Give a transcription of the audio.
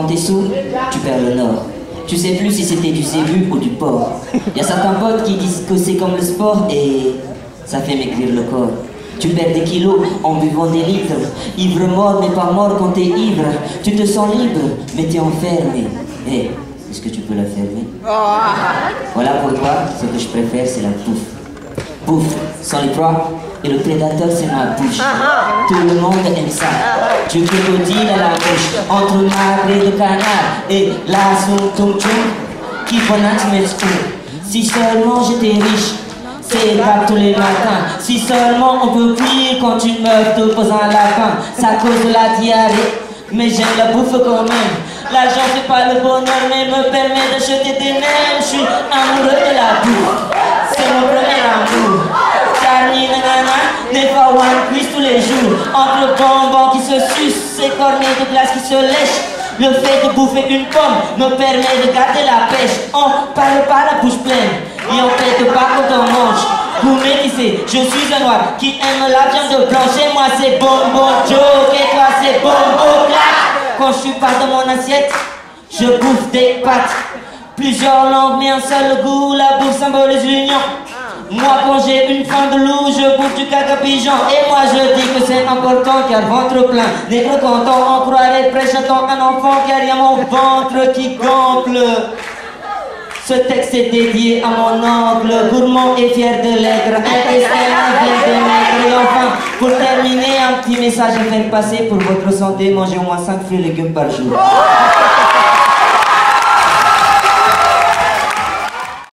quand t'es sous, tu perds le nord. Tu sais plus si c'était du zébu ou du porc. Y a certains potes qui disent que c'est comme le sport et ça fait maigrir le corps. Tu perds des kilos en buvant des litres. Ivre mort mais pas mort quand t'es ivre. Tu te sens libre mais t'es enfermé. Eh, est-ce que tu peux la fermer? Voilà pour toi, ce que je préfère c'est la pouffe. Pouffe, sans les proies, et le prédateur c'est ma bouche. Tout le monde aime ça. Du crocodile à la bouche, entre marbre et le canard, et la soum qui bonate mes trous. Si seulement j'étais riche, c'est rap tous les matins. Si seulement on peut cuire quand une meuf te pose un lapin. Ça cause de la diarrhée, mais j'aime la bouffe quand même. L'argent c'est pas le bonheur, mais me permet d'acheter des nems. Je suis amoureux de la bouffe, c'est mon premier amour. Charlie nanana, des fois one quiz tous les jours. Entre bonbons qui se sucent, ces cornets de glace qui se lèchent. Le fait de bouffer une pomme me permet de garder la pêche. On parle pas la bouche pleine, et on pète pas quand on mange. Vous métissez, je suis un noir qui aime la viande blanche. Et moi c'est bonbon joke, et toi c'est bonbon black. Quand je suis pas dans mon assiette, je bouffe des pâtes. Plusieurs langues mais un seul goût, la bouffe symbolise l'union. Moi quand j'ai une faim de loup, je bouffe du caca pigeon. Et moi je dis que c'est important car ventre plein. Négro content, on croirait prêt, j'attends un enfant car y a mon ventre qui gonfle. Ce texte est dédié à mon oncle, gourmand et fier de l'être, intestin avec de maigre. Et enfin, pour terminer, un petit message à faire passer pour votre santé, mangez au moins 5 fruits et légumes par jour.